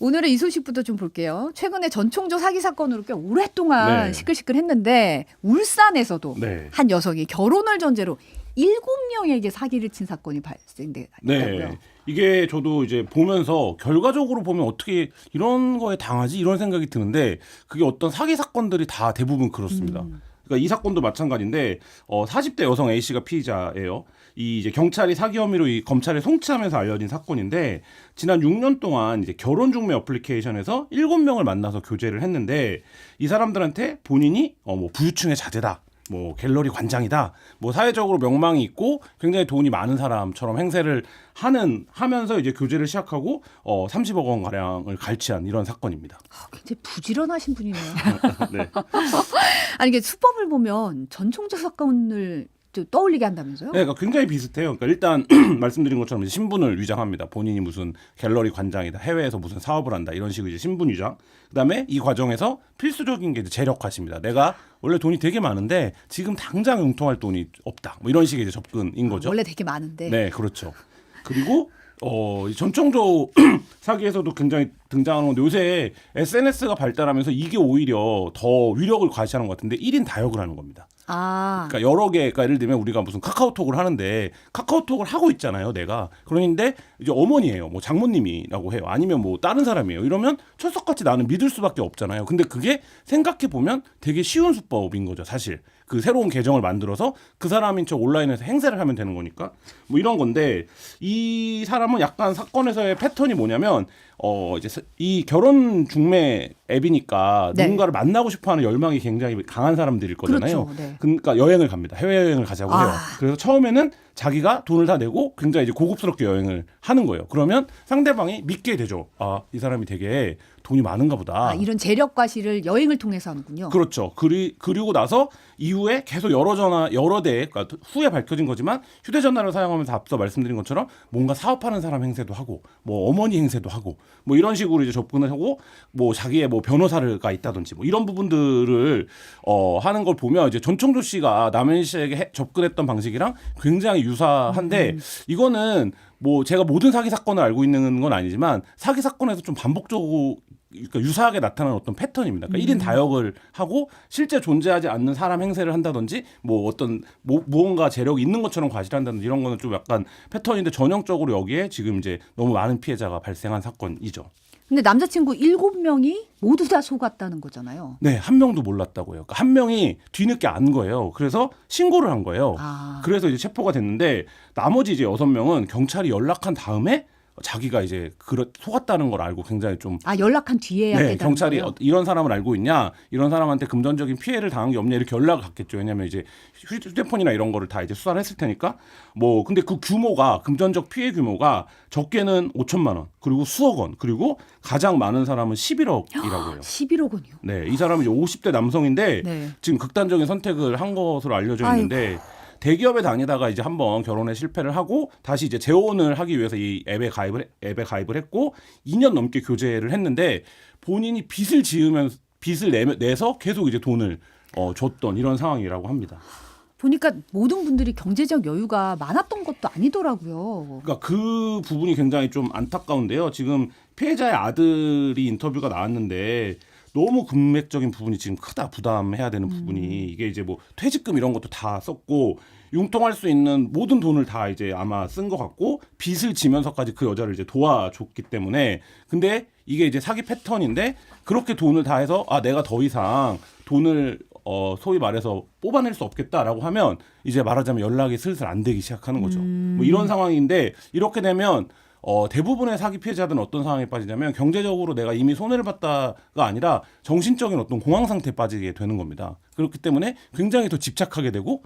오늘은 이 소식부터 좀 볼게요. 최근에 전총조 사기 사건으로 꽤 오랫동안 네. 시끌시끌했는데 울산에서도 네. 한 여성이 결혼을 전제로 7명에게 사기를 친 사건이 발생됐다고요. 네. 이게 저도 이제 보면서 결과적으로 보면 어떻게 이런 거에 당하지? 이런 생각이 드는데 그게 어떤 사기 사건들이 다 대부분 그렇습니다. 그러니까 이 사건도 마찬가지인데 40대 여성 A씨가 피의자예요. 이 이제 경찰이 사기 혐의로 이 검찰에 송치하면서 알려진 사건인데 지난 6년 동안 이제 결혼 중매 어플리케이션에서 7명을 만나서 교제를 했는데 이 사람들한테 본인이 뭐 부유층의 자제다. 뭐 갤러리 관장이다. 뭐 사회적으로 명망이 있고 굉장히 돈이 많은 사람처럼 행세를 하면서 이제 교제를 시작하고 30억 원 가량을 갈취한 이런 사건입니다. 굉장히 부지런하신 분이네요. 네. 아니 이게 수법을 보면 전총조 사건을 좀 떠올리게 한다면서요? 네, 그러니까 굉장히 비슷해요. 그러니까 일단 말씀드린 것처럼 이제 신분을 위장합니다. 본인이 무슨 갤러리 관장이다, 해외에서 무슨 사업을 한다 이런 식으로 이제 신분 위장. 그다음에 이 과정에서 필수적인 게 이제 재력화십니다. 내가 원래 돈이 되게 많은데 지금 당장 융통할 돈이 없다. 뭐 이런 식의 이제 접근인 거죠. 원래 되게 많은데. 네, 그렇죠. 그리고 이 전총조 사기에서도 굉장히 등장하는 건데 요새 SNS가 발달하면서 이게 오히려 더 위력을 과시하는 것 같은데 1인 다역을 하는 겁니다. 그러니까 여러 개, 그러니까 예를 들면 우리가 무슨 카카오톡을 하는데 카카오톡을 하고 있잖아요, 내가. 그런데 이제 어머니예요, 뭐 장모님이라고 해요, 아니면 뭐 다른 사람이에요. 이러면 철석같이 나는 믿을 수밖에 없잖아요. 근데 그게 생각해 보면 되게 쉬운 수법인 거죠, 사실. 그 새로운 계정을 만들어서 그 사람인 척 온라인에서 행세를 하면 되는 거니까 뭐 이런 건데 이 사람은 약간 사건에서의 패턴이 뭐냐면 이제 이 결혼 중매 앱이니까 네. 누군가를 만나고 싶어하는 열망이 굉장히 강한 사람들일 거잖아요. 그렇죠. 네. 그러니까 여행을 갑니다. 해외 여행을 가자고 해요. 아. 그래서 처음에는 자기가 돈을 다 내고 굉장히 이제 고급스럽게 여행을 하는 거예요. 그러면 상대방이 믿게 되죠. 아, 이 사람이 되게 돈이 많은가 보다. 이런 재력 과시를 여행을 통해서 하는군요. 그렇죠. 그리고 나서 이후에 계속 여러 대, 그러니까 후에 밝혀진 거지만 휴대전화를 사용하면서 앞서 말씀드린 것처럼 뭔가 사업하는 사람 행세도 하고, 뭐 어머니 행세도 하고, 뭐 이런 식으로 이제 접근을 하고, 뭐 자기의 뭐 변호사가 있다든지, 뭐 이런 부분들을 하는 걸 보면 이제 전총조 씨가 남현 씨에게 접근했던 방식이랑 굉장히 유사한데 이거는 뭐 제가 모든 사기 사건을 알고 있는 건 아니지만 사기 사건에서 좀 반복적으로 그러니까 유사하게 나타나는 어떤 패턴입니다. 그러니까 1인 다역을 하고 실제 존재하지 않는 사람 행세를 한다든지 뭐 어떤 무언가 재력이 있는 것처럼 과시를 한다든지 이런 거는 좀 약간 패턴인데 전형적으로 여기에 지금 이제 너무 많은 피해자가 발생한 사건이죠. 근데 남자친구 7명이 모두 다 속았다는 거잖아요. 네, 한 명도 몰랐다고요. 그러니까 한 명이 뒤늦게 안 거예요. 그래서 신고를 한 거예요. 그래서 이제 체포가 됐는데 나머지 이제 6명은 경찰이 연락한 다음에 자기가 이제 속았다는 걸 알고 굉장히 좀 연락한 뒤에야 네, 깨달은 경찰이 거예요? 이런 사람을 알고 있냐, 이런 사람한테 금전적인 피해를 당한 게 없냐 이렇게 연락을 갔겠죠. 왜냐하면 이제 휴대폰이나 이런 거를 다 이제 수사를 했을 테니까. 뭐 근데 그 규모가 금전적 피해 규모가 적게는 5천만 원, 그리고 수억 원, 그리고 가장 많은 사람은 11억이라고 해요. 11억 원이요. 네, 이 사람은 이제 50대 남성인데 네. 지금 극단적인 선택을 한 것으로 알려져 있는데. 대기업에 다니다가 이제 한번 결혼에 실패를 하고 다시 이제 재혼을 하기 위해서 이 앱에 가입을 했고 2년 넘게 교제를 했는데 본인이 빚을 내서 계속 이제 돈을 줬던 이런 상황이라고 합니다. 보니까 모든 분들이 경제적 여유가 많았던 것도 아니더라고요. 그러니까 그 부분이 굉장히 좀 안타까운데요. 지금 피해자의 아들이 인터뷰가 나왔는데 너무 금액적인 부분이 지금 크다, 부담해야 되는 부분이 이게 이제 뭐 퇴직금 이런 것도 다 썼고 융통할 수 있는 모든 돈을 다 이제 아마 쓴 것 같고 빚을 지면서까지 그 여자를 이제 도와줬기 때문에 근데 이게 이제 사기 패턴인데 그렇게 돈을 다 해서 내가 더 이상 돈을 소위 말해서 뽑아낼 수 없겠다라고 하면 이제 말하자면 연락이 슬슬 안 되기 시작하는 거죠. 뭐 이런 상황인데 이렇게 되면 대부분의 사기 피해자들은 어떤 상황에 빠지냐면 경제적으로 내가 이미 손해를 봤다가 아니라 정신적인 어떤 공황 상태에 빠지게 되는 겁니다. 그렇기 때문에 굉장히 더 집착하게 되고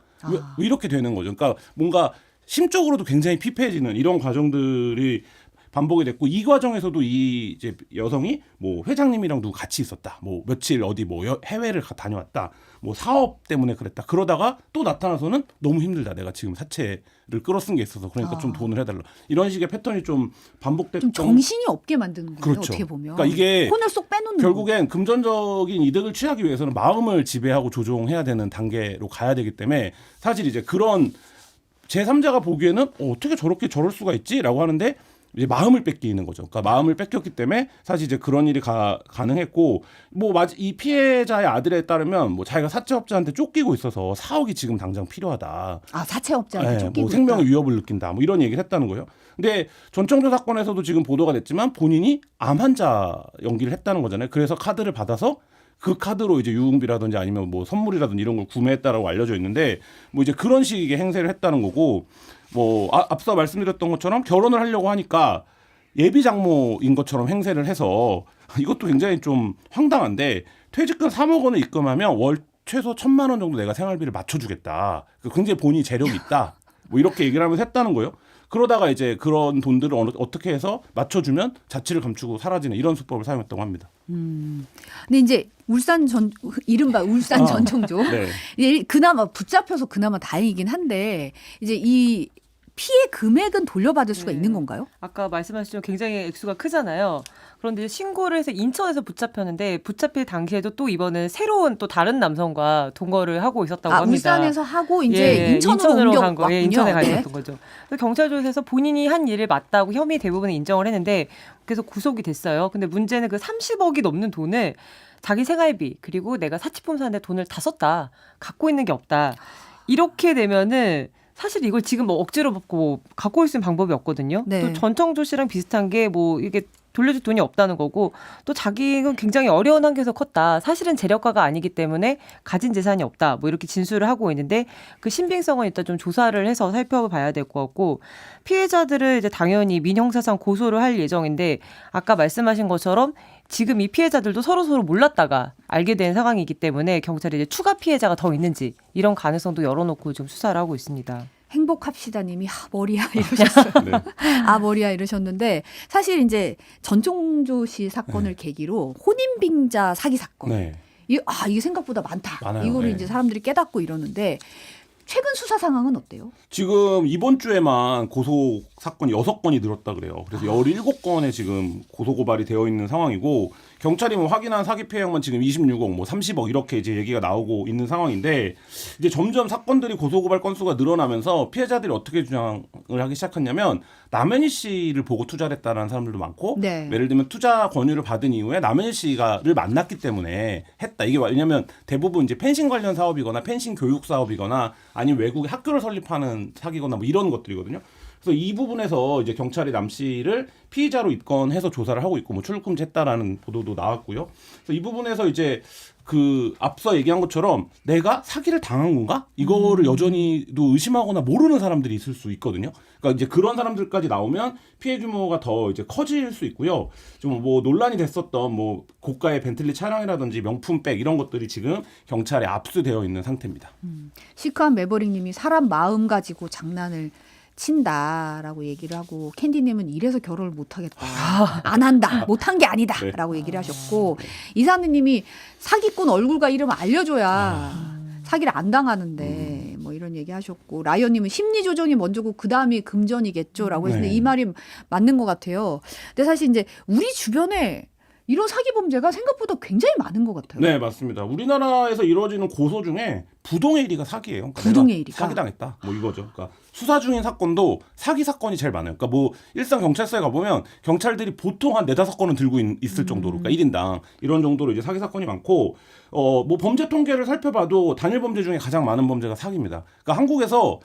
왜 이렇게 되는 거죠. 그러니까 뭔가 심적으로도 굉장히 피폐해지는 이런 과정들이 반복이 됐고 이 과정에서도 이 이제 여성이 뭐 회장님이랑 누구 같이 있었다. 뭐 며칠 어디 뭐 해외를 다녀왔다. 뭐 사업 때문에 그랬다. 그러다가 또 나타나서는 너무 힘들다. 내가 지금 사채를 끌어쓴 게 있어서 그러니까 좀 돈을 해달라. 이런 식의 패턴이 좀 반복됐던. 좀 정신이 없게 만드는 거예요. 그렇죠. 어떻게 보면. 그러니까 이게 혼을 쏙 빼놓는 결국엔 금전적인 이득을 취하기 위해서는 마음을 지배하고 조종해야 되는 단계로 가야 되기 때문에 사실 이제 그런 제3자가 보기에는 어떻게 저럴 수가 있지라고 하는데 이제 마음을 뺏기는 거죠. 그러니까 마음을 뺏겼기 때문에 사실 이제 그런 일이 가능했고 뭐 이 피해자의 아들에 따르면 뭐 자기가 사채업자한테 쫓기고 있어서 4억이 지금 당장 필요하다. 아, 사채업자한테 쫓기고 뭐 생명의 있다. 위협을 느낀다. 뭐 이런 얘기를 했다는 거예요. 근데 전청조 사건에서도 지금 보도가 됐지만 본인이 암 환자 연기를 했다는 거잖아요. 그래서 카드를 받아서 그 카드로 이제 유흥비라든지 아니면 뭐 선물이라든지 이런 걸 구매했다라고 알려져 있는데 뭐 이제 그런 식의 행세를 했다는 거고 뭐 앞서 말씀드렸던 것처럼 결혼을 하려고 하니까 예비 장모인 것처럼 행세를 해서 이것도 굉장히 좀 황당한데 퇴직금 3억 원을 입금하면 월 최소 1,000만 원 정도 내가 생활비를 맞춰주겠다. 굉장히 본인이 재력이 있다. 뭐 이렇게 얘기를 하면서 했다는 거예요. 그러다가 이제 그런 돈들을 어떻게 해서 맞춰주면 자취를 감추고 사라지는 이런 수법을 사용했다고 합니다. 근데 이제 이른바 울산 전청조. 네. 그나마 붙잡혀서 그나마 다행이긴 한데 이제 이 피해 금액은 돌려받을 수가 있는 건가요? 아까 말씀하신 굉장히 액수가 크잖아요. 그런데 신고를 해서 인천에서 붙잡혔는데 붙잡힐 당시에도 또 이번에 새로운 또 다른 남성과 동거를 하고 있었다고 합니다. 울산에서 하고 이제 인천으로 간 거예요. 옮겨왔군요. 인천에 가 네. 있었던 거죠. 그래서 경찰 조사에서 본인이 한 일을 맞다고 혐의 대부분을 인정을 했는데 그래서 구속이 됐어요. 근데 문제는 그 30억이 넘는 돈을 자기 생활비 그리고 내가 사치품 사는데 돈을 다 썼다. 갖고 있는 게 없다. 이렇게 되면은 사실 이걸 지금 뭐 억지로 갖고 올 수 있는 방법이 없거든요. 네. 또 전청조 씨랑 비슷한 게 뭐 이게 돌려줄 돈이 없다는 거고 또 자기는 굉장히 어려운 환경에서 컸다. 사실은 재력가가 아니기 때문에 가진 재산이 없다. 뭐 이렇게 진술을 하고 있는데 그 신빙성은 일단 좀 조사를 해서 살펴봐야 될 것 같고 피해자들을 이제 당연히 민형사상 고소를 할 예정인데 아까 말씀하신 것처럼 지금 이 피해자들도 서로 몰랐다가 알게 된 상황이기 때문에 경찰이 이제 추가 피해자가 더 있는지 이런 가능성도 열어놓고 좀 수사를 하고 있습니다. 행복합시다님이 머리야 이러셨어요. 네. 머리야 이러셨는데 사실 이제 전청조 씨 사건을 계기로 혼인빙자 사기 사건. 네. 이게 생각보다 많다. 많아요. 이거를 네. 이제 사람들이 깨닫고 이러는데 최근 수사 상황은 어때요? 지금 이번 주에만 고소 사건이 6건이 늘었다 그래요. 그래서 17건에 지금 고소 고발이 되어 있는 상황이고 경찰이 뭐 확인한 사기 피해액만 지금 26억, 뭐 30억 이렇게 이제 얘기가 나오고 있는 상황인데 이제 점점 사건들이 고소 고발 건수가 늘어나면서 피해자들이 어떻게 주장을 하기 시작했냐면 남현희 씨를 보고 투자를 했다는 사람들도 많고 네. 예를 들면 투자 권유를 받은 이후에 남현희 씨가를 만났기 때문에 했다. 이게 왜냐면 대부분 이제 펜싱 관련 사업이거나 펜싱 교육 사업이거나 아니면 외국에 학교를 설립하는 사기거나 뭐 이런 것들이거든요. 그래서 이 부분에서 이제 경찰이 남 씨를 피의자로 입건해서 조사를 하고 있고 뭐 출금했다라는 보도도 나왔고요. 그래서 이 부분에서 이제 그 앞서 얘기한 것처럼 내가 사기를 당한 건가? 이거를 여전히도 의심하거나 모르는 사람들이 있을 수 있거든요. 그러니까 이제 그런 사람들까지 나오면 피해 규모가 더 이제 커질 수 있고요. 좀 뭐 논란이 됐었던 뭐 고가의 벤틀리 차량이라든지 명품백 이런 것들이 지금 경찰에 압수되어 있는 상태입니다. 시크한 매버릭님이 사람 마음 가지고 장난을 친다라고 얘기를 하고 캔디님은 이래서 결혼을 못하겠다. 안 한다. 못한 게 아니다. 네. 라고 얘기를 하셨고 이사님이 사기꾼 얼굴과 이름을 알려줘야 사기를 안 당하는데 뭐 이런 얘기 하셨고 라이언님은 심리 조정이 먼저고 그다음이 금전이겠죠라고 했는데 네. 이 말이 맞는 것 같아요. 근데 사실 이제 우리 주변에 이런 사기 범죄가 생각보다 굉장히 많은 것 같아요. 네, 맞습니다. 우리나라에서 이루어지는 고소 중에 부동의 1위가 사기예요. 그러니까 부동의 내가 1위가? 사기당했다. 뭐 이거죠. 그러니까 수사 중인 사건도 사기 사건이 제일 많아요. 그러니까 뭐 일산 경찰서에 가보면 경찰들이 보통 한 4-5건은 들고 있을 정도로 그러니까 1인당 이런 정도로 이제 사기 사건이 많고 뭐 범죄 통계를 살펴봐도 단일 범죄 중에 가장 많은 범죄가 사기입니다. 그러니까 한국에서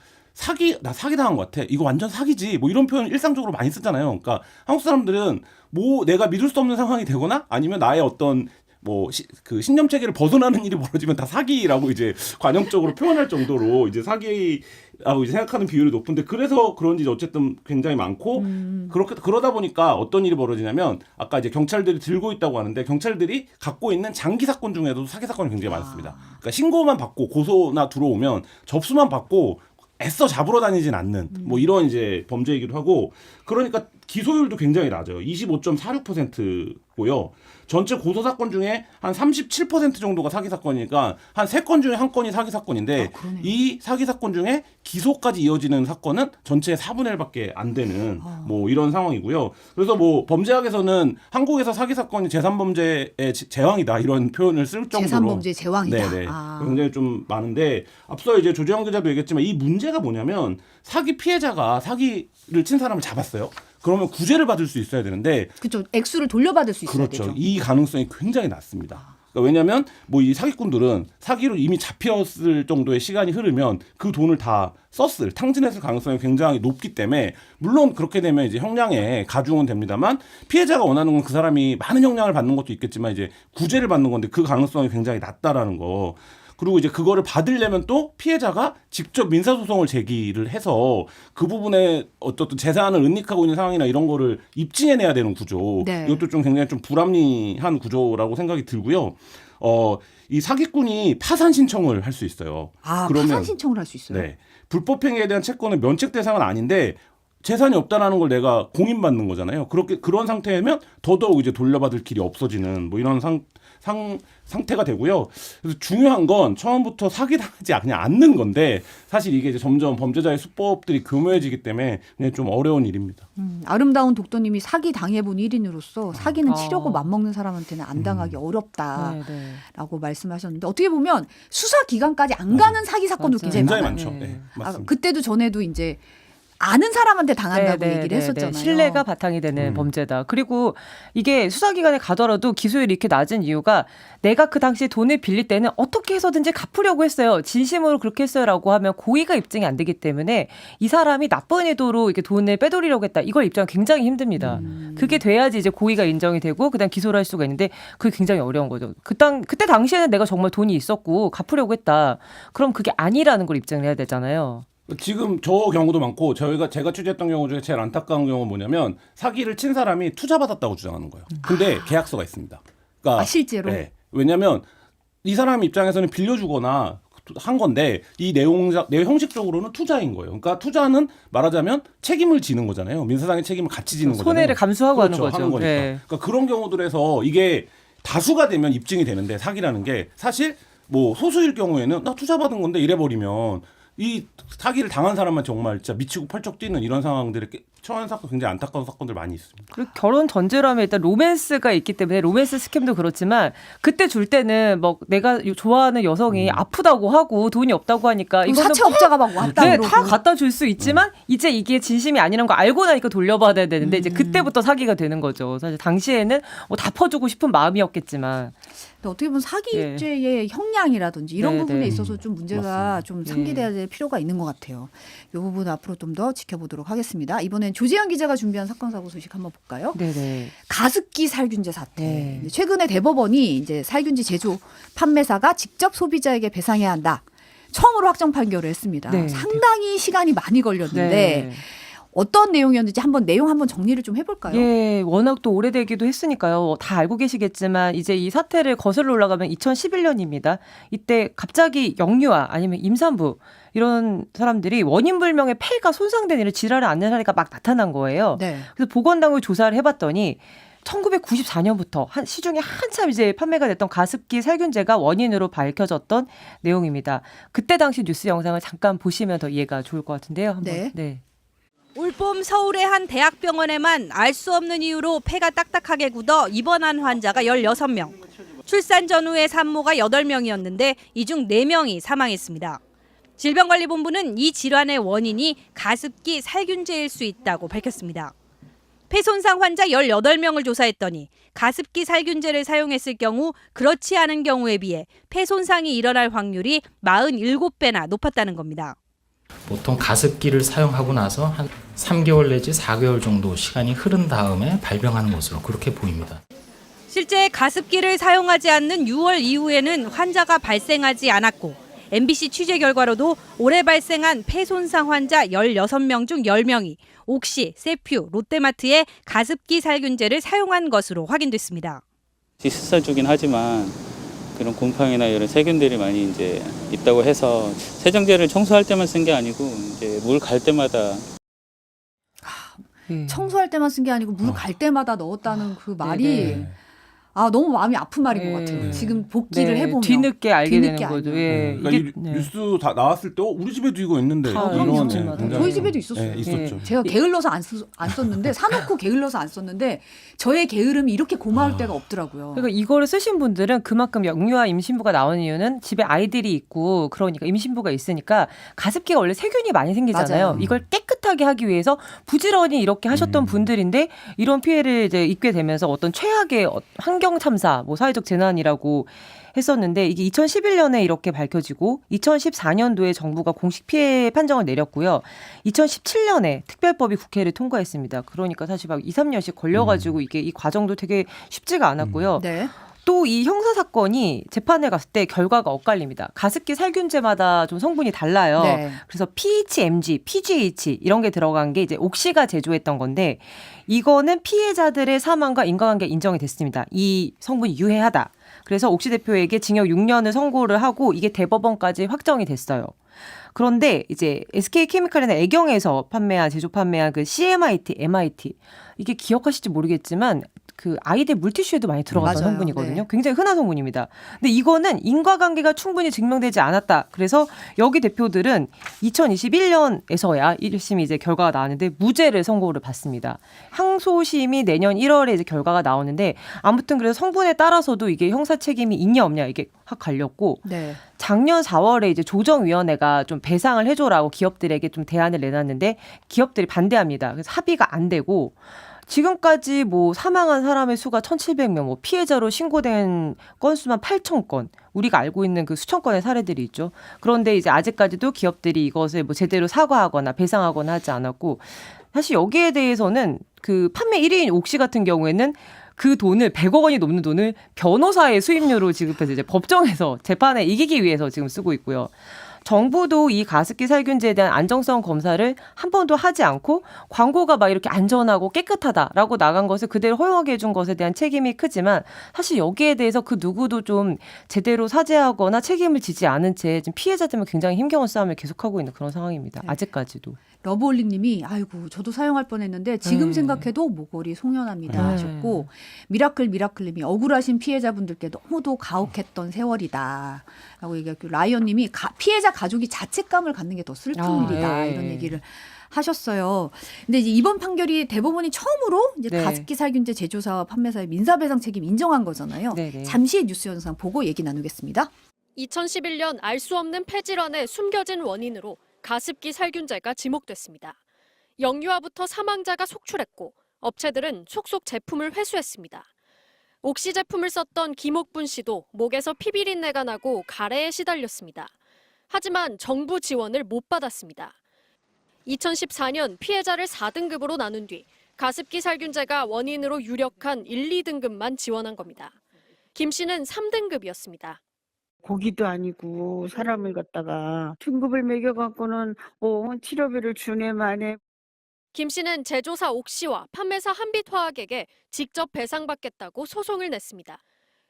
나 사기 당한 것 같아. 이거 완전 사기지. 뭐 이런 표현 일상적으로 많이 쓰잖아요. 그러니까 한국 사람들은 뭐 내가 믿을 수 없는 상황이 되거나 아니면 나의 어떤 뭐 그 신념 체계를 벗어나는 일이 벌어지면 다 사기라고 이제 관용적으로 표현할 정도로 이제 사기라고 이제 생각하는 비율이 높은데 그래서 그런지 어쨌든 굉장히 많고 그러다 보니까 어떤 일이 벌어지냐면 아까 이제 경찰들이 들고 있다고 하는데 경찰들이 갖고 있는 장기 사건 중에도 사기 사건이 굉장히 많습니다. 그러니까 신고만 받고 고소나 들어오면 접수만 받고 애써 잡으러 다니진 않는 뭐 이런 이제 범죄이기도 하고 그러니까 기소율도 굉장히 낮아요. 25.46%고요. 전체 고소 사건 중에 한 37% 정도가 사기 사건이니까 한 3건 중에 1건이 사기 사건인데 이 사기 사건 중에 기소까지 이어지는 사건은 전체의 4분의 1밖에 안 되는 뭐 이런 상황이고요. 그래서 뭐 범죄학에서는 한국에서 사기 사건이 제3범죄의 제왕이다 이런 표현을 쓸 정도로 제3범죄의 제왕이다. 네네. 굉장히 좀 많은데 앞서 이제 조재환 기자도 얘기했지만 이 문제가 뭐냐면 사기 피해자가 사기를 친 사람을 잡았어요. 그러면 구제를 받을 수 있어야 되는데 그렇죠. 액수를 돌려받을 수 있어야 그렇죠. 되죠. 이 가능성이 굉장히 낮습니다. 그러니까 왜냐하면 뭐 이 사기꾼들은 사기로 이미 잡혔을 정도의 시간이 흐르면 그 돈을 다 썼을 탕진했을 가능성이 굉장히 높기 때문에 물론 그렇게 되면 이제 형량에 가중은 됩니다만 피해자가 원하는 건 그 사람이 많은 형량을 받는 것도 있겠지만 이제 구제를 받는 건데 그 가능성이 굉장히 낮다라는 거. 그리고 이제 그거를 받으려면 또 피해자가 직접 민사소송을 제기를 해서 그 부분에 어떤 재산을 은닉하고 있는 상황이나 이런 거를 입증해내야 되는 구조. 네. 이것도 좀 굉장히 좀 불합리한 구조라고 생각이 들고요. 이 사기꾼이 파산 신청을 할 수 있어요. 파산 신청을 할 수 있어요. 네. 불법행위에 대한 채권은 면책 대상은 아닌데 재산이 없다라는 걸 내가 공인받는 거잖아요. 그런 상태면 더더욱 이제 돌려받을 길이 없어지는 뭐 이런 상태가 되고요. 그래서 중요한 건 처음부터 사기당하지 그냥 않는 건데 사실 이게 이제 점점 범죄자의 수법들이 교묘해지기 때문에 그냥 좀 어려운 일입니다. 아름다운 독도님이 사기 당해본 1인으로서 사기는 치려고 맘먹는 사람한테는 안 당하기 어렵다라고 네. 말씀하셨는데 어떻게 보면 수사 기간까지 안 가는 사기 사건도 굉장히 굉장히 많아요. 많죠. 네, 맞습니다. 그때도 전에도 이제 아는 사람한테 당한다고 얘기를 했었잖아요. 신뢰가 바탕이 되는 범죄다. 그리고 이게 수사기관에 가더라도 기소율이 이렇게 낮은 이유가 내가 그 당시에 돈을 빌릴 때는 어떻게 해서든지 갚으려고 했어요. 진심으로 그렇게 했어요라고 하면 고의가 입증이 안 되기 때문에 이 사람이 나쁜 의도로 이렇게 돈을 빼돌리려고 했다. 이걸 입증하기 굉장히 힘듭니다. 그게 돼야지 이제 고의가 인정이 되고 그다음 기소를 할 수가 있는데 그게 굉장히 어려운 거죠. 그때 당시에는 내가 정말 돈이 있었고 갚으려고 했다. 그럼 그게 아니라는 걸 입증을 해야 되잖아요. 지금 저 경우도 많고 제가 취재했던 경우 중에 제일 안타까운 경우는 뭐냐면 사기를 친 사람이 투자받았다고 주장하는 거예요. 근데 계약서가 있습니다. 그러니까 실제로? 네. 왜냐하면 이 사람 입장에서는 빌려주거나 한 건데 이 형식적으로는 투자인 거예요. 그러니까 투자는 말하자면 책임을 지는 거잖아요. 민사상의 책임을 같이 지는 거잖아요. 손해를 감수하고 그렇죠. 하는 거죠. 하는 거니까. 네. 그러니까 그런 경우들에서 이게 다수가 되면 입증이 되는데 사기라는 게 사실 뭐 소수일 경우에는 나 투자받은 건데 이래버리면 이 사기를 당한 사람만 정말 진짜 미치고 펄쩍 뛰는 이런 상황들에 처한 사건 굉장히 안타까운 사건들 많이 있습니다. 그리고 결혼 전제로 하면 일단 로맨스가 있기 때문에 로맨스 스캠도 그렇지만 그때 줄 때는 뭐 내가 좋아하는 여성이 아프다고 하고 돈이 없다고 하니까 이거는 사채업자가 막 왔다 네, 그러고. 다 갖다 줄 수 있지만 이제 이게 진심이 아니라는 거 알고 나니까 돌려받아야 되는데 이제 그때부터 사기가 되는 거죠. 사실 당시에는 뭐 다 퍼주고 싶은 마음이었겠지만 근데 어떻게 보면 사기죄의 형량이라든지 이런 네, 부분에 네. 있어서 좀 문제가 좀 상기돼야 될 필요가 있는 것 같아요. 이 부분 앞으로 좀 더 지켜보도록 하겠습니다. 이번엔 조재현 기자가 준비한 사건 사고 소식 한번 볼까요? 네네. 가습기 살균제 사태. 네. 최근에 대법원이 이제 살균제 제조 판매사가 직접 소비자에게 배상해야 한다. 처음으로 확정 판결을 했습니다. 네. 상당히 시간이 많이 걸렸는데 네. 어떤 내용이었는지 내용 한번 정리를 좀 해볼까요? 예, 워낙 또 오래되기도 했으니까요. 다 알고 계시겠지만 이제 이 사태를 거슬러 올라가면 2011년입니다. 이때 갑자기 영유아 아니면 임산부 이런 사람들이 원인 불명의 폐가 손상된 일을 질환을 앓는 사례가 막 나타난 거예요. 네. 그래서 보건당국이 조사를 해봤더니 1994년부터 시중에 한참 이제 판매가 됐던 가습기 살균제가 원인으로 밝혀졌던 내용입니다. 그때 당시 뉴스 영상을 잠깐 보시면 더 이해가 좋을 것 같은데요. 한번. 네. 올봄 서울의 한 대학병원에만 알 수 없는 이유로 폐가 딱딱하게 굳어 입원한 환자가 16명. 출산 전후의 산모가 8명이었는데 이 중 4명이 사망했습니다. 질병관리본부는 이 질환의 원인이 가습기 살균제일 수 있다고 밝혔습니다. 폐 손상 환자 18명을 조사했더니 가습기 살균제를 사용했을 경우 그렇지 않은 경우에 비해 폐 손상이 일어날 확률이 47배나 높았다는 겁니다. 보통 가습기를 사용하고 나서 한 3개월 내지 4개월 정도 시간이 흐른 다음에 발병하는 것으로 그렇게 보입니다. 실제 가습기를 사용하지 않는 6월 이후에는 환자가 발생하지 않았고 MBC 취재 결과로도 올해 발생한 폐 손상 환자 16명 중 10명이 옥시, 세퓨, 롯데마트의 가습기 살균제를 사용한 것으로 확인됐습니다. 습살주긴 하지만 그런 곰팡이나 이런 세균들이 많이 이제 있다고 해서 세정제를 청소할 때만 쓴 게 아니고 이제 물 갈 때마다 청소할 때만 쓴 게 아니고 물 갈 때마다 넣었다는 그 말이 네네. 너무 마음이 아픈 말인 것 네. 같아요. 네. 지금 복귀를 네, 해보면 뒤늦게 알게 뒤늦게 되는 거죠. 알면. 예. 그러니까 이게 이 뉴스 다 나왔을 때 우리 집에도 이거 있는데 다 이런 있었죠. 굉장히- 저희 집에도 있었어요. 네, 있었죠. 제가 게을러서 안 썼는데 사놓고 게을러서 안 썼는데 저의 게으름이 이렇게 고마울 때가 없더라고요. 그러니까 이거를 쓰신 분들은 그만큼 영유아 임신부가 나오는 이유는 집에 아이들이 있고 그러니까 임신부가 있으니까 가습기가 원래 세균이 많이 생기잖아요. 맞아요. 이걸 깨끗하게 하기 위해서 부지런히 이렇게 하셨던 분들인데 이런 피해를 이제 입게 되면서 어떤 최악의 환경 참사, 뭐 사회적 재난이라고 했었는데 이게 2011년에 이렇게 밝혀지고 2014년도에 정부가 공식 피해 판정을 내렸고요. 2017년에 특별법이 국회를 통과했습니다. 그러니까 사실 막 2, 3년씩 걸려가지고 이게 이 과정도 되게 쉽지가 않았고요. 네. 또 이 형사 사건이 재판에 갔을 때 결과가 엇갈립니다. 가습기 살균제마다 좀 성분이 달라요. 네. 그래서 PHMG, PGH 이런 게 들어간 게 이제 옥시가 제조했던 건데 이거는 피해자들의 사망과 인과관계 인정이 됐습니다. 이 성분이 유해하다. 그래서 옥시 대표에게 징역 6년을 선고를 하고 이게 대법원까지 확정이 됐어요. 그런데 이제 SK케미칼이나 애경에서 제조 판매한 그 CMIT, MIT 이게 기억하실지 모르겠지만 그 아이들 물티슈에도 많이 들어갔던 맞아요. 성분이거든요. 네. 굉장히 흔한 성분입니다. 근데 이거는 인과관계가 충분히 증명되지 않았다. 그래서 여기 대표들은 2021년에서야 1심이 이제 결과가 나왔는데 무죄를 선고를 받습니다. 항소심이 내년 1월에 이제 결과가 나오는데 아무튼 그래서 성분에 따라서도 이게 형사 책임이 있냐 없냐 이게 확 갈렸고 네. 작년 4월에 이제 조정위원회가 좀 배상을 해줘라고 기업들에게 좀 대안을 내놨는데 기업들이 반대합니다. 그래서 합의가 안 되고 지금까지 뭐 사망한 사람의 수가 1,700명, 뭐 피해자로 신고된 건수만 8,000건, 우리가 알고 있는 그 수천 건의 사례들이 있죠. 그런데 이제 아직까지도 기업들이 이것을 뭐 제대로 사과하거나 배상하거나 하지 않았고, 사실 여기에 대해서는 그 판매 1위인 옥시 같은 경우에는 그 돈을 100억 원이 넘는 돈을 변호사의 수임료로 지급해서 이제 법정에서 재판에 이기기 위해서 지금 쓰고 있고요. 정부도 이 가습기 살균제에 대한 안정성 검사를 한 번도 하지 않고 광고가 막 이렇게 안전하고 깨끗하다라고 나간 것을 그대로 허용하게 해준 것에 대한 책임이 크지만 사실 여기에 대해서 그 누구도 좀 제대로 사죄하거나 책임을 지지 않은 채 지금 피해자들은 굉장히 힘겨운 싸움을 계속하고 있는 그런 상황입니다. 아직까지도. 러브올리님이 아이고 저도 사용할 뻔했는데 지금 네. 생각해도 목걸이 송연합니다 네. 하셨고 미라클님이 억울하신 피해자분들께 너무도 가혹했던 세월이다 라고 얘기했고 라이언님이 피해자 가족이 자책감을 갖는 게 더 슬픈 일이다 예. 이런 얘기를 하셨어요. 근데 이제 이번 판결이 대법원이 처음으로 이제 네. 가습기 살균제 제조사와 판매사의 민사배상 책임 인정한 거잖아요. 네네. 잠시 뉴스 영상 보고 얘기 나누겠습니다. 2011년 알 수 없는 폐질환의 숨겨진 원인으로 가습기 살균제가 지목됐습니다. 영유아부터 사망자가 속출했고 업체들은 속속 제품을 회수했습니다. 옥시 제품을 썼던 김옥분 씨도 목에서 피비린내가 나고 가래에 시달렸습니다. 하지만 정부 지원을 못 받았습니다. 2014년 피해자를 4등급으로 나눈 뒤 가습기 살균제가 원인으로 유력한 1, 2등급만 지원한 겁니다. 김 씨는 3등급이었습니다. 고기도 아니고 사람을 갖다가 등급을 매겨갖고는 치료비를 주네 마네. 김 씨는 제조사 옥시와 판매사 한빛화학에게 직접 배상받겠다고 소송을 냈습니다.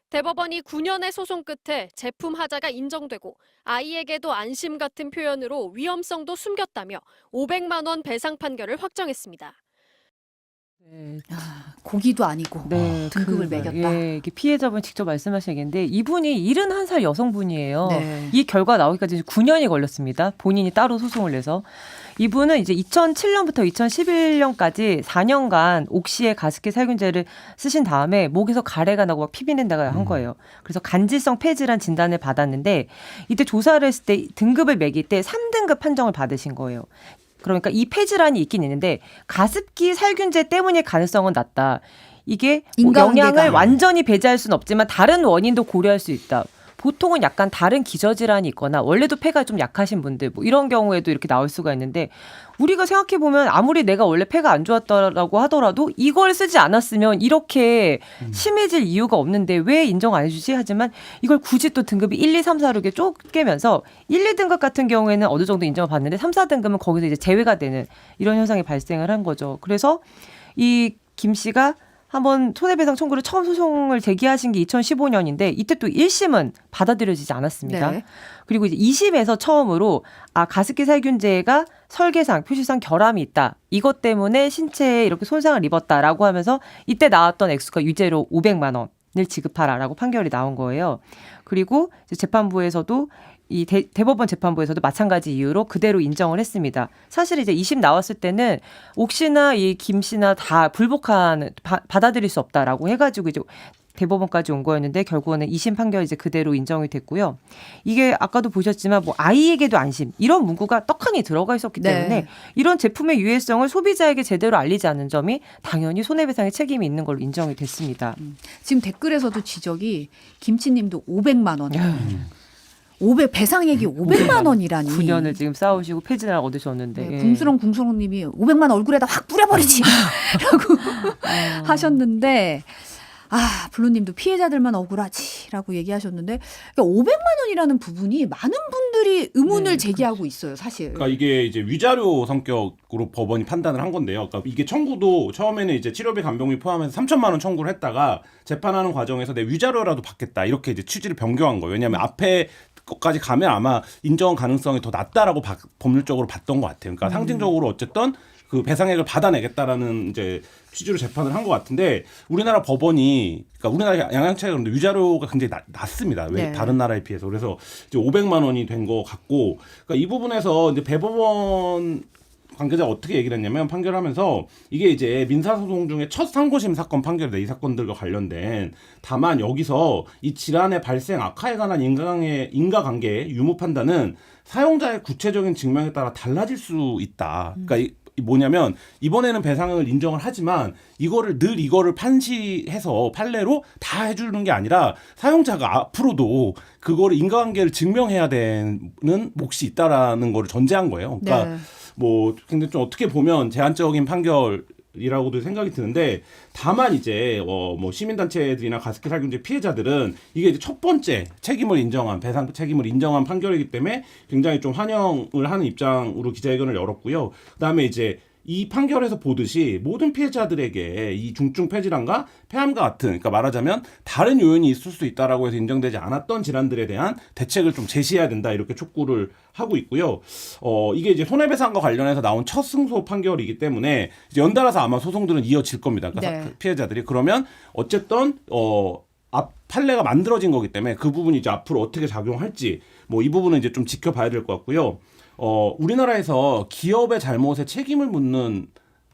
대법원이 9년의 소송 끝에 제품 하자가 인정되고 아이에게도 안심 같은 표현으로 위험성도 숨겼다며 500만 원 배상 판결을 확정했습니다. 네. 고기도 아니고 네, 등급을 매겼다. 예, 이게 피해자분 직접 말씀하신 얘기인데 이분이 71살 여성분이에요. 네. 이 결과 나오기까지 9년이 걸렸습니다. 본인이 따로 소송을 내서. 이분은 이제 2007년부터 2011년까지 4년간 옥시의 가습기 살균제를 쓰신 다음에 목에서 가래가 나고 막 피비린내가 한 거예요. 그래서 간질성 폐질환 진단을 받았는데 이때 조사를 했을 때 등급을 매길 때 3등급 판정을 받으신 거예요. 그러니까 이 폐질환이 있긴 있는데 가습기 살균제 때문일 가능성은 낮다. 이게 뭐 인과관계가. 영향을 완전히 배제할 수는 없지만 다른 원인도 고려할 수 있다. 보통은 약간 다른 기저질환이 있거나 원래도 폐가 좀 약하신 분들 뭐 이런 경우에도 이렇게 나올 수가 있는데 우리가 생각해보면 아무리 내가 원래 폐가 안 좋았다라고 하더라도 이걸 쓰지 않았으면 이렇게 심해질 이유가 없는데 왜 인정 안 해주지? 하지만 이걸 굳이 또 등급이 1, 2, 3, 4로 이렇게 쪼개면서 1, 2등급 같은 경우에는 어느 정도 인정을 받는데 3, 4등급은 거기서 이제 제외가 되는 이런 현상이 발생을 한 거죠. 그래서 이 김 씨가 한번 손해배상 청구를 처음 소송을 제기하신 게 2015년인데 이때 또 1심은 받아들여지지 않았습니다. 네. 그리고 이제 2심에서 처음으로 가습기 살균제가 설계상, 표시상 결함이 있다. 이것 때문에 신체에 이렇게 손상을 입었다라고 하면서 이때 나왔던 액수가 유죄로 500만 원을 지급하라라고 판결이 나온 거예요. 그리고 이제 재판부에서도 이 대법원 재판부에서도 마찬가지 이유로 그대로 인정을 했습니다. 사실 이제 2심 나왔을 때는 옥 씨나 이 김 씨나 다 불복한 받아들일 수 없다라고 해가지고 이제 대법원까지 온 거였는데 결국에는 2심 판결 이제 그대로 인정이 됐고요. 이게 아까도 보셨지만 뭐 아이에게도 안심 이런 문구가 떡하니 들어가 있었기 네. 때문에 이런 제품의 유해성을 소비자에게 제대로 알리지 않는 점이 당연히 손해배상의 책임이 있는 걸로 인정이 됐습니다. 지금 댓글에서도 지적이 김치님도 500만 원. 500 배상액이 500만 원이라니. 9년을 지금 싸우시고 폐진을 얻으셨는데. 네, 궁수렁님이 500만 원 얼굴에다 확 뿌려버리지 라고 하셨는데 블루님도 피해자들만 억울하지라고 얘기하셨는데 그러니까 500만 원이라는 부분이 많은 분들이 의문을 제기하고 있어요, 사실. 그러니까 이게 이제 위자료 성격으로 법원이 판단을 한 건데요. 그러니까 이게 청구도 처음에는 이제 치료비 간병비 포함해서 3천만 원 청구를 했다가 재판하는 과정에서 내 위자료라도 받겠다 이렇게 이제 취지를 변경한 거예요. 왜냐하면 앞에 것까지 가면 아마 인정 가능성이 더 낮다라고 법률적으로 봤던 것 같아요. 그러니까 상징적으로 어쨌든 그 배상액을 받아내겠다라는 이제 취지로 재판을 한 것 같은데 우리나라 법원이 그러니까 우리나라 양양차가 그런데 위자료가 굉장히 낮습니다. 왜 네. 다른 나라에 비해서 그래서 이제 500만 원이 된 것 같고 그러니까 이 부분에서 이제 대법원 관계자가 어떻게 얘기를 했냐면 판결하면서 이게 이제 민사소송 중에 첫 상고심 사건 판결이다. 이 사건들과 관련된 다만 여기서 이 질환의 발생 악화에 관한 인과관계 유무 판단은 사용자의 구체적인 증명에 따라 달라질 수 있다. 그러니까 뭐냐면 이번에는 배상을 인정을 하지만 이거를 판시해서 판례로 다 해주는 게 아니라 사용자가 앞으로도 그거를 인과관계를 증명해야 되는 몫이 있다라는 거를 전제한 거예요. 그러니까 네. 뭐 근데 좀 어떻게 보면 제한적인 판결이라고도 생각이 드는데 다만 이제 뭐 시민단체들이나 가습기 살균제 피해자들은 이게 이제 첫 번째 배상 책임을 인정한 판결이기 때문에 굉장히 좀 환영을 하는 입장으로 기자회견을 열었고요. 그다음에 이제 이 판결에서 보듯이 모든 피해자들에게 이 중증 폐질환과 폐암과 같은 그러니까 말하자면 다른 요인이 있을 수 있다라고 해서 인정되지 않았던 질환들에 대한 대책을 좀 제시해야 된다 이렇게 촉구를 하고 있고요. 이게 이제 손해배상과 관련해서 나온 첫 승소 판결이기 때문에 이제 연달아서 아마 소송들은 이어질 겁니다. 그러니까 네. 피해자들이 그러면 어쨌든 앞 판례가 만들어진 거기 때문에 그 부분이 이제 앞으로 어떻게 작용할지 뭐 이 부분은 이제 좀 지켜봐야 될 것 같고요. 우리나라에서 기업의 잘못에 책임을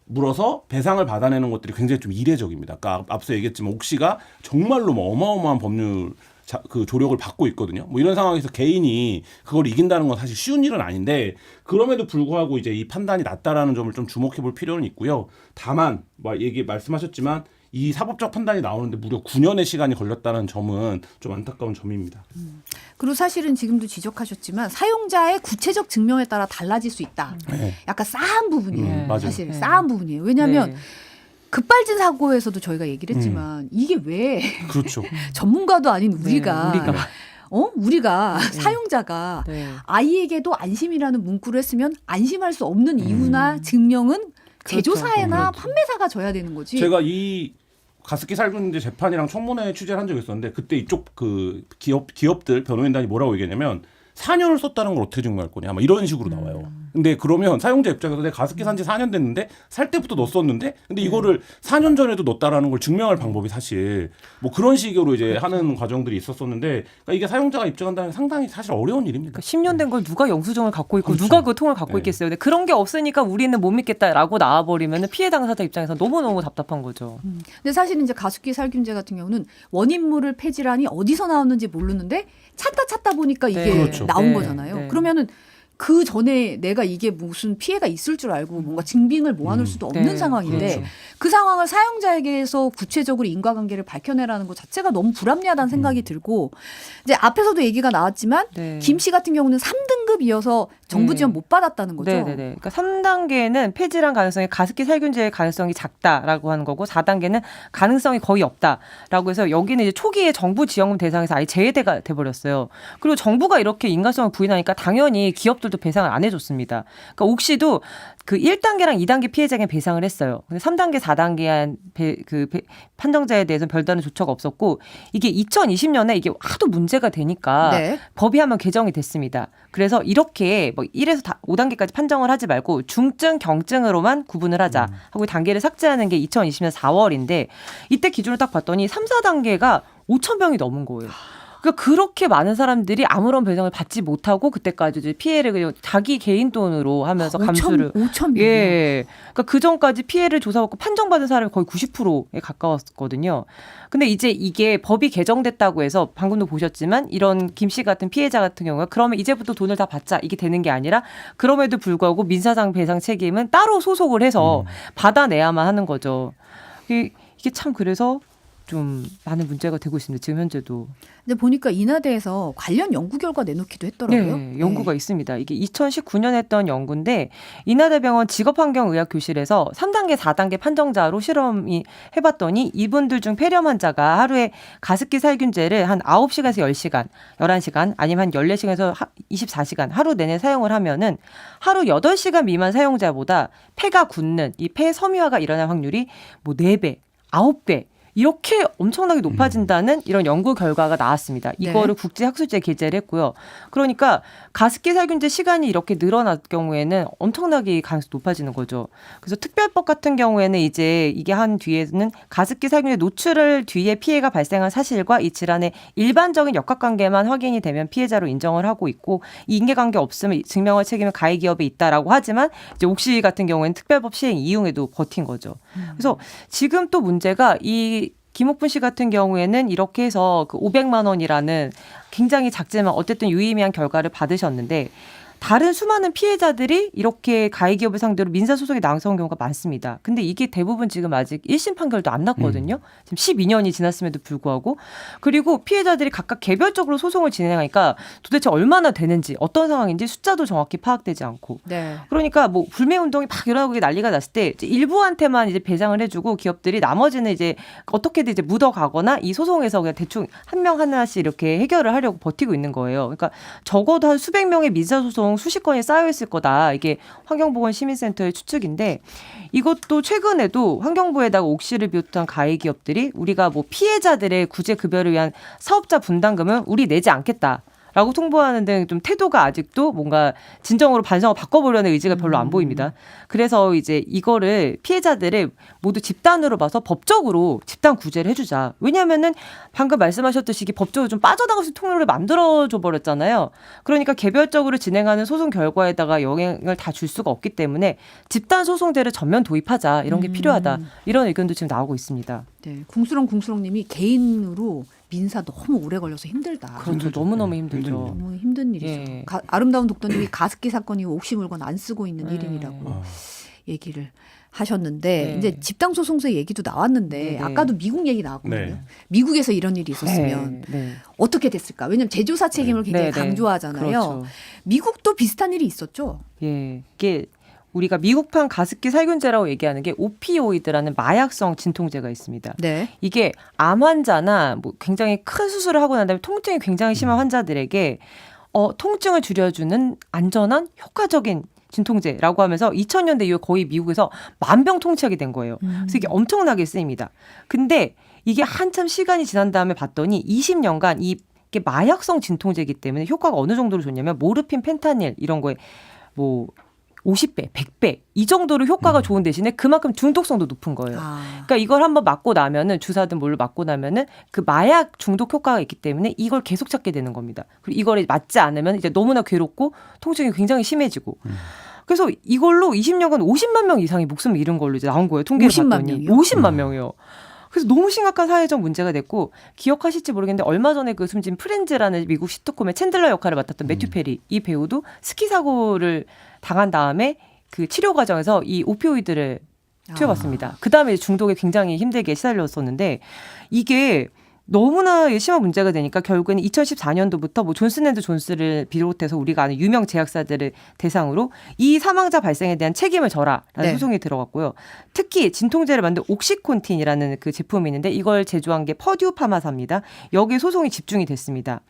물어서 배상을 받아내는 것들이 굉장히 좀 이례적입니다. 그러니까 앞서 얘기했지만 옥시가 정말로 뭐 어마어마한 법률 그 조력을 받고 있거든요. 뭐 이런 상황에서 개인이 그걸 이긴다는 건 사실 쉬운 일은 아닌데 그럼에도 불구하고 이제 이 판단이 낮다라는 점을 좀 주목해 볼 필요는 있고요. 다만 말씀하셨지만 이 사법적 판단이 나오는데 무려 9년의 시간이 걸렸다는 점은 좀 안타까운 점입니다. 그리고 사실은 지금도 지적하셨지만 사용자의 구체적 증명에 따라 달라질 수 있다. 네. 약간 싸한 부분이에요. 맞아요. 사실 네. 싸한 부분이에요. 왜냐하면 네. 급발진 사고에서도 저희가 얘기를 했지만 이게 왜 그렇죠. 전문가도 아닌 우리가 우리가 네. 사용자가 네. 아이에게도 안심이라는 문구를 했으면 안심할 수 없는 이유나 증명은 제조사나 그렇죠. 판매사가 져야 되는 거지. 제가 이 가습기 살균제 재판이랑 청문회 취재를 한 적이 있었는데 그때 이쪽 그 기업들 변호인단이 뭐라고 얘기했냐면 4년을 썼다는 걸 어떻게 증명할 거냐 막 이런 식으로 나와요. 근데 그러면 사용자 입장에서 내가 가습기 산 지 4년 됐는데 살 때부터 넣었었는데 근데 이거를 4년 전에도 넣었다라는 걸 증명할 방법이 사실 뭐 그런 식으로 이제 하는 과정들이 있었었는데 그러니까 이게 사용자가 입증한다는 게 상당히 사실 어려운 일입니다. 그러니까 10년 된 걸 누가 영수증을 갖고 있고 그렇죠. 누가 그 통을 갖고 네. 있겠어요. 근데 그런 게 없으니까 우리는 못 믿겠다라고 나와버리면 피해 당사자 입장에서 너무너무 답답한 거죠. 근데 사실 이제 가습기 살균제 같은 경우는 원인물을 폐질환이 어디서 나왔는지 모르는데 찾다 보니까 이게 네. 그렇죠. 나온 네. 거잖아요. 네. 그러면은 그 전에 내가 이게 무슨 피해가 있을 줄 알고 뭔가 증빙을 모아놓을 수도 없는 네. 상황인데 그렇죠. 그 상황을 사용자에게서 구체적으로 인과관계를 밝혀내라는 것 자체가 너무 불합리하다는 생각이 들고 이제 앞에서도 얘기가 나왔지만 네. 김 씨 같은 경우는 3등급이어서 정부 지원 못 받았다는 거죠. 네네네. 그러니까 3단계는 폐질환 가능성이 가습기 살균제의 가능성이 작다라고 하는 거고 4단계는 가능성이 거의 없다라고 해서 여기는 이제 초기에 정부 지원금 대상에서 아예 제외가 돼버렸어요. 그리고 정부가 이렇게 인가성을 부인하니까 당연히 기업들도 배상을 안 해줬습니다. 그러니까 옥시도 그 1단계랑 2단계 피해자에게 배상을 했어요. 근데 3단계, 4단계한 판정자에 대해서는 별다른 조처가 없었고 이게 2020년에 이게 하도 문제가 되니까 네. 법이 한번 개정이 됐습니다. 그래서 이렇게 뭐 1에서 5단계까지 판정을 하지 말고 중증, 경증으로만 구분을 하자 하고 단계를 삭제하는 게 2020년 4월인데 이때 기준을 딱 봤더니 3, 4단계가 5,000명이 넘은 거예요. 그러니까 그렇게 많은 사람들이 아무런 배상을 받지 못하고 그때까지 이제 피해를 그냥 자기 개인 돈으로 하면서 감수를 5천 예. 그러니까 그 전까지 피해를 조사받고 판정받은 사람이 거의 90%에 가까웠거든요. 근데 이제 이게 법이 개정됐다고 해서 방금도 보셨지만 이런 김 씨 같은 피해자 같은 경우가 그러면 이제부터 돈을 다 받자 이게 되는 게 아니라 그럼에도 불구하고 민사상 배상 책임은 따로 소속을 해서 받아내야만 하는 거죠. 이게 참 그래서 좀 많은 문제가 되고 있습니다. 지금 현재도. 근데 보니까 인하대에서 관련 연구 결과 내놓기도 했더라고요. 네, 연구가 있습니다. 이게 2019년에 했던 연구인데 인하대병원 직업환경의학교실에서 3단계, 4단계 판정자로 실험이 해봤더니 이분들 중 폐렴 환자가 하루에 가습기 살균제를 한 9시간에서 10시간, 11시간 아니면 한 14시간에서 24시간 하루 내내 사용을 하면은 하루 8시간 미만 사용자보다 폐가 굳는 이 폐 섬유화가 일어날 확률이 뭐 4배, 9배 이렇게 엄청나게 높아진다는 이런 연구 결과가 나왔습니다. 이거를 국제학술지에 게재를 했고요. 그러니까 가습기 살균제 시간이 이렇게 늘어날 경우에는 엄청나게 가능성이 높아지는 거죠. 그래서 특별법 같은 경우에는 이제 이게 한 뒤에는 가습기 살균제 노출을 뒤에 피해가 발생한 사실과 이 질환의 일반적인 역학관계만 확인이 되면 피해자로 인정을 하고 있고 이 인계관계 없으면 증명할 책임은 가해기업에 있다라고 하지만 이제 옥시 같은 경우에는 특별법 시행 이후에도 버틴 거죠. 그래서 지금 또 문제가 이 김옥분 씨 같은 경우에는 이렇게 해서 그 500만 원이라는 굉장히 작지만 어쨌든 유의미한 결과를 받으셨는데 다른 수많은 피해자들이 이렇게 가해기업을 상대로 민사소송에 나선 경우가 많습니다. 근데 이게 대부분 지금 아직 1심 판결도 안 났거든요. 지금 12년이 지났음에도 불구하고. 그리고 피해자들이 각각 개별적으로 소송을 진행하니까 도대체 얼마나 되는지 어떤 상황인지 숫자도 정확히 파악되지 않고. 네. 그러니까 뭐 불매운동이 막 일어나고 난리가 났을 때 이제 일부한테만 이제 배상을 해주고 기업들이 나머지는 이제 어떻게든 이제 묻어가거나 이 소송에서 그냥 대충 한 명 하나씩 이렇게 해결을 하려고 버티고 있는 거예요. 그러니까 적어도 한 수백 명의 민사소송 수십 건이 쌓여 있을 거다. 이게 환경보건 시민센터의 추측인데 이것도 최근에도 환경부에다가 옥시를 비롯한 가해 기업들이 우리가 뭐 피해자들의 구제 급여를 위한 사업자 분담금은 우리 내지 않겠다. 라고 통보하는 등 좀 태도가 아직도 뭔가 진정으로 반성을 바꿔보려는 의지가 별로 안 보입니다. 그래서 이제 이거를 피해자들을 모두 집단으로 봐서 법적으로 집단 구제를 해주자. 왜냐하면은 방금 말씀하셨듯이 이게 법적으로 좀 빠져나갈 수 있는 통로를 만들어줘 버렸잖아요. 그러니까 개별적으로 진행하는 소송 결과에다가 영향을 다 줄 수가 없기 때문에 집단 소송제를 전면 도입하자. 이런 게 필요하다. 이런 의견도 지금 나오고 있습니다. 네, 궁수렁님이 개인으로 민사 너무 오래 걸려서 힘들다. 그렇죠. 너무너무 힘들죠. 너무 힘든 일이죠. 예. 아름다운 독도님이 가습기 사건이 옥시 물건 안 쓰고 있는 이름이라고 얘기를 하셨는데 네. 이제 집단소송서 얘기도 나왔는데 네. 아까도 미국 얘기 나왔거든요. 네. 미국에서 이런 일이 있었으면 어떻게 됐을까? 왜냐하면 제조사 책임을 굉장히 강조하잖아요. 그렇죠. 미국도 비슷한 일이 있었죠. 예, 이게 우리가 미국판 가습기 살균제라고 얘기하는 게 오피오이드라는 마약성 진통제가 있습니다. 네. 이게 암 환자나 뭐 굉장히 큰 수술을 하고 난 다음에 통증이 굉장히 심한 환자들에게 통증을 줄여주는 안전한 효과적인 진통제라고 하면서 2000년대 이후에 거의 미국에서 만병통치약이 된 거예요. 그래서 이게 엄청나게 쓰입니다. 근데 이게 한참 시간이 지난 다음에 봤더니 20년간 이게 마약성 진통제이기 때문에 효과가 어느 정도로 좋냐면 모르핀, 펜타닐 이런 거에 뭐 50배, 100배 이 정도로 효과가 좋은 대신에 그만큼 중독성도 높은 거예요. 그러니까 이걸 한번 맞고 나면은 주사든 뭘로 맞고 나면은 그 마약 중독 효과가 있기 때문에 이걸 계속 찾게 되는 겁니다. 그리고 이걸 맞지 않으면 이제 너무나 괴롭고 통증이 굉장히 심해지고. 그래서 이걸로 20년간 50만 명 이상이 목숨을 잃은 걸로 이제 나온 거예요. 통계를 50만 봤더니 명이요? 50만 명이요. 그래서 너무 심각한 사회적 문제가 됐고 기억하실지 모르겠는데 얼마 전에 그 숨진 프렌즈라는 미국 시트콤의 챈들러 역할을 맡았던 매튜 페리 이 배우도 스키 사고를 당한 다음에 그 치료 과정에서 이 오피오이드를 투여받습니다. 그다음에 중독에 굉장히 힘들게 시달렸었는데 이게 너무나 심한 문제가 되니까 결국에는 2014년도부터 뭐 존슨앤존슨을 비롯해서 우리가 아는 유명 제약사들을 대상으로 이 사망자 발생에 대한 책임을 져라라는 소송이 들어갔고요. 특히 진통제를 만든 옥시콘틴이라는 그 제품이 있는데 이걸 제조한 게 퍼듀 파마사입니다. 여기에 소송이 집중이 됐습니다.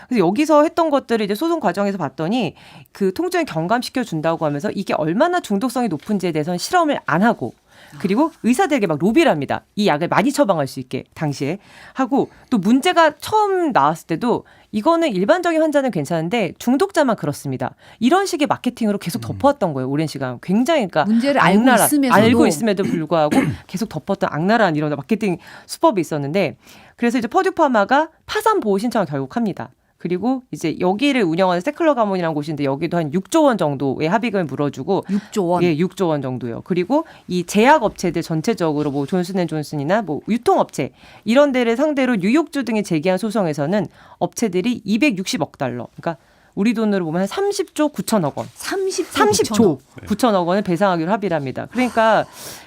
그래서 여기서 했던 것들을 이제 소송 과정에서 봤더니 그 통증을 경감시켜 준다고 하면서 이게 얼마나 중독성이 높은지에 대해서는 실험을 안 하고 그리고 의사들에게 막 로비를 합니다. 이 약을 많이 처방할 수 있게 당시에 하고 또 문제가 처음 나왔을 때도 이거는 일반적인 환자는 괜찮은데 중독자만 그렇습니다. 이런 식의 마케팅으로 계속 덮어왔던 거예요. 오랜 시간. 굉장히 그러니까 문제를 알고 악랄한, 있으면서도 알고 있음에도 불구하고 계속 덮었던 악랄한 이런 마케팅 수법이 있었는데 그래서 이제 퍼듀 파마가 파산 보호 신청을 결국 합니다. 그리고 이제 여기를 운영하는 세클러 가문이라는 곳인데 여기도 한 6조 원 정도의 합의금을 물어주고 6조 원. 예, 6조 원 정도요. 그리고 이 제약 업체들 전체적으로 뭐 존슨앤존슨이나 뭐 유통업체 이런 데를 상대로 뉴욕주 등이 제기한 소송에서는 업체들이 260억 달러. 그러니까 우리 돈으로 보면 한 30조 9천억 원. 30조 9천억 원을 배상하기로 합의를 합니다. 그러니까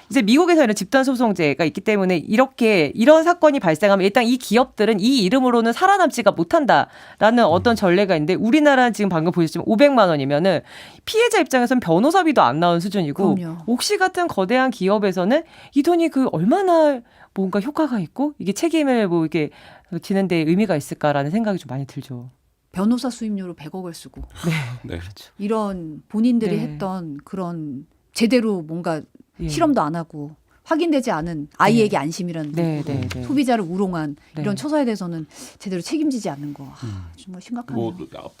이제 미국에서 이런 집단 소송제가 있기 때문에 이런 사건이 발생하면 일단 이 기업들은 이 이름으로는 살아남지가 못한다라는 어떤 전례가 있는데 우리나라는 지금 방금 보셨지만 500만 원이면은 피해자 입장에서는 변호사비도 안 나오는 수준이고 그럼요. 옥시 같은 거대한 기업에서는 이 돈이 그 얼마나 뭔가 효과가 있고 이게 책임을 뭐 이게 지는 데 의미가 있을까라는 생각이 좀 많이 들죠. 변호사 수임료로 100억을 쓰고 네. 이런 본인들이 네. 했던 그런 제대로 뭔가 예. 실험도 안 하고 확인되지 않은 아이에게 안심이라는 네, 네, 네. 소비자를 우롱한 네. 이런 처사에 대해서는 제대로 책임지지 않는 거 정말 심각하네요. 뭐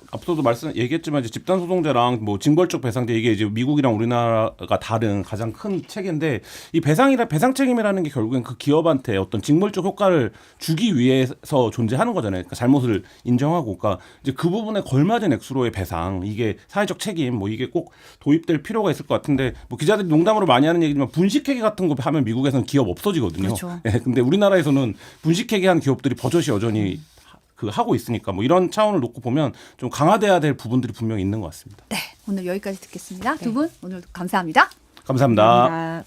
앞서도 얘기했지만 이제 집단 소송제랑 뭐 징벌적 배상제 이게 이제 미국이랑 우리나라가 다른 가장 큰 체계인데 이 배상 책임이라는 게 결국엔 그 기업한테 어떤 징벌적 효과를 주기 위해서 존재하는 거잖아요. 그러니까 잘못을 인정하고, 그러니까 이제 그 부분에 걸맞은 액수로의 배상, 이게 사회적 책임, 뭐 이게 꼭 도입될 필요가 있을 것 같은데 뭐 기자들이 농담으로 많이 하는 얘기지만 분식회계 같은 거 하면 미국에서는 기업 없어지거든요. 그렇죠. 예, 근데 우리나라에서는 분식회계 한 기업들이 버젓이 여전히 하고 있으니까 뭐 이런 차원을 놓고 보면 좀 강화돼야 될 부분들이 분명히 있는 것 같습니다. 네, 오늘 여기까지 듣겠습니다. 두 분 오늘 감사합니다. 감사합니다. 감사합니다.